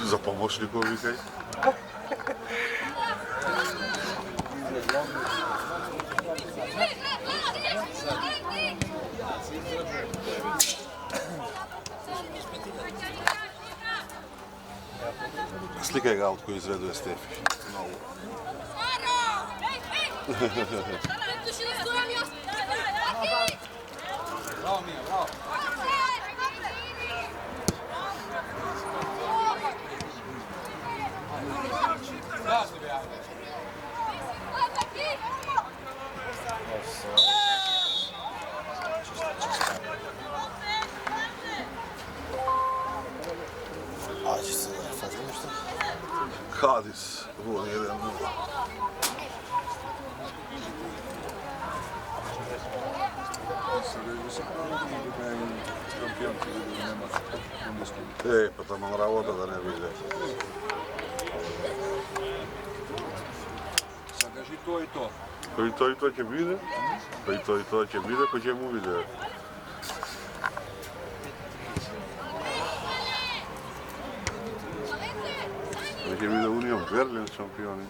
Za pomoćnikov vikaj. Slikaj ga aut koji izveduje Stefi. Bravo Mija, bravo. Jasno bi ajde. A će se fazno nešto? Hadis, vodi 1-0. Pa tamo работа да не виде. Sagăși to i to. Pa i to će bide, pa i to će bide, ko će mu vide. Neće bide Union Berlin šampioni.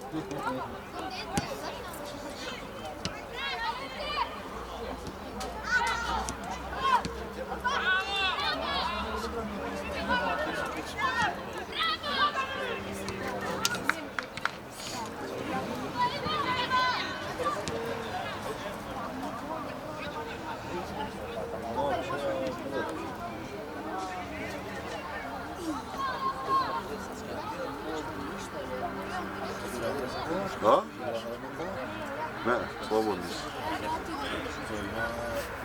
Da? Ne, slobodni su.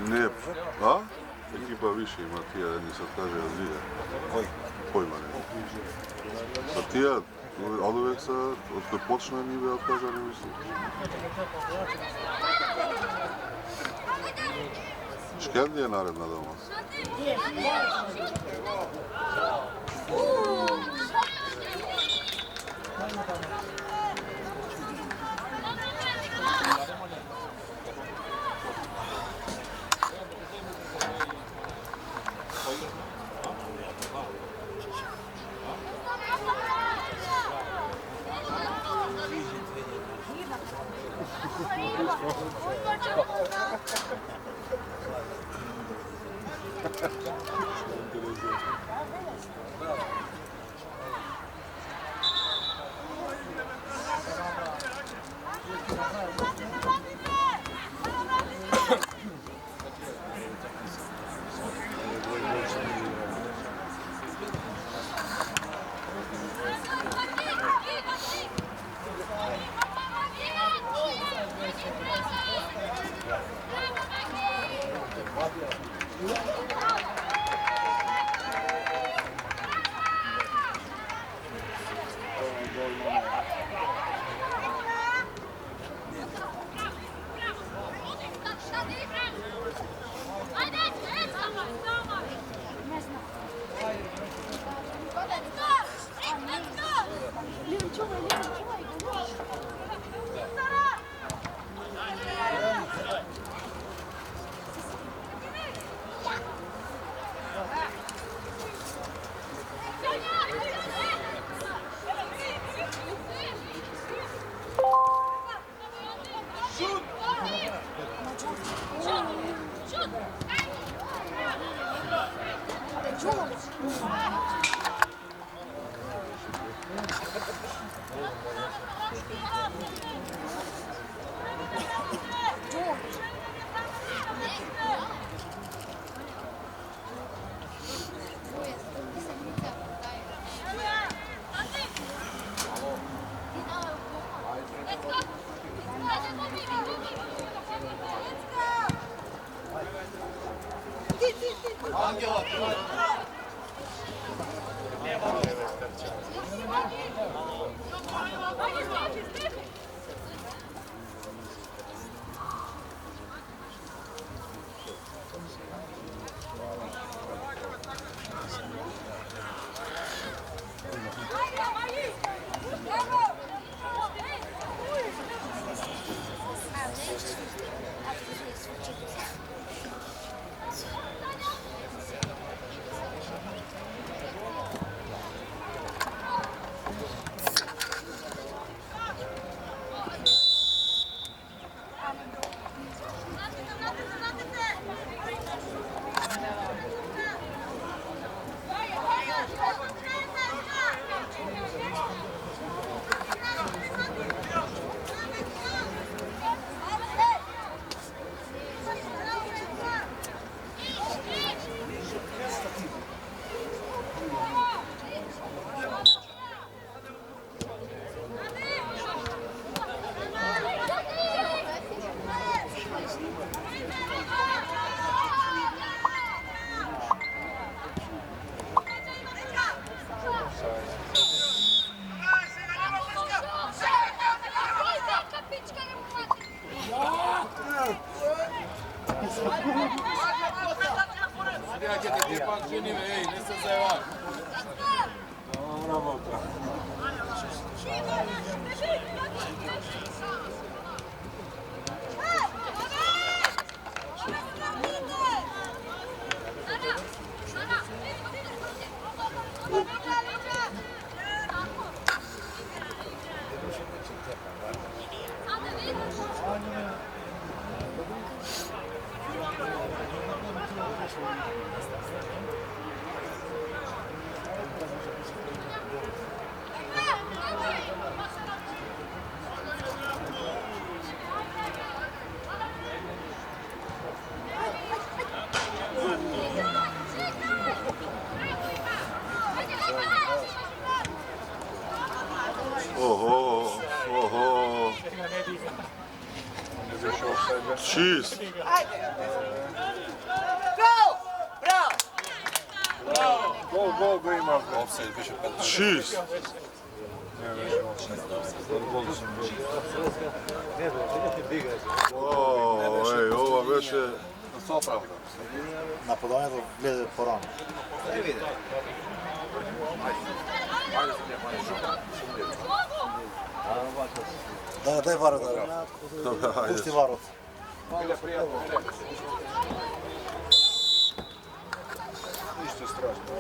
Ne, a? Ekipa više ima Tija, da mi sad kaže od dvije. Koji? Pojma ne. Pa Tija, ali uvijek sad, od koje počne mi be odkaža, ne mislim. Škendi je naredna doma. Sudija će ti pak činime, ej, ne se zajevaj. Oho, oho. Čist. Gol ga ima. Čist. Ej, ova veće... Нападањето влезе порано. Дај варот, пушти варот. Ništa strašno.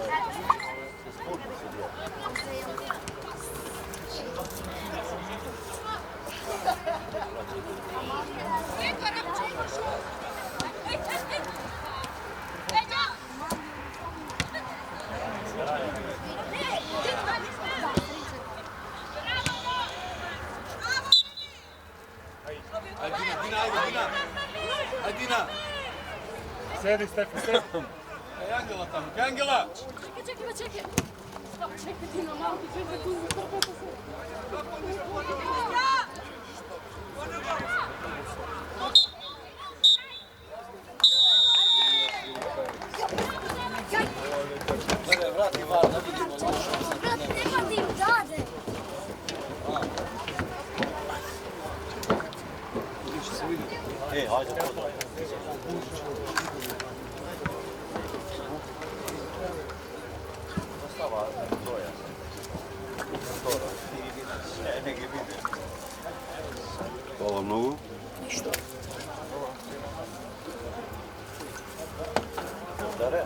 Adina! Sedi, Stefi, sedi. Ej, Angela tamo, Angela! Čekaj. Stop, čekaj ti na malo, čekaj tu. Vrati var, da vidimo. Brate, nema ti dade. Ej, hajde, podaj. Hvala mnogo. Dare?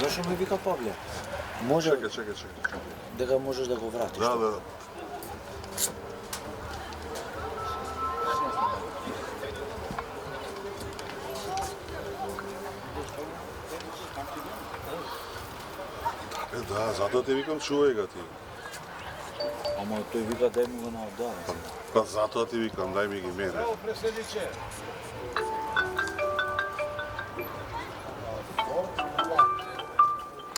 Зашо ме вика Павле? Може Čekaj. да ga можеш да го вратиш? Da. Da, zato ti vikam čuvaj ga ti. Ама тој вика дај ми го на удар. Pa zato ti vikam daj mi gi mene. Evo, predsjedniče.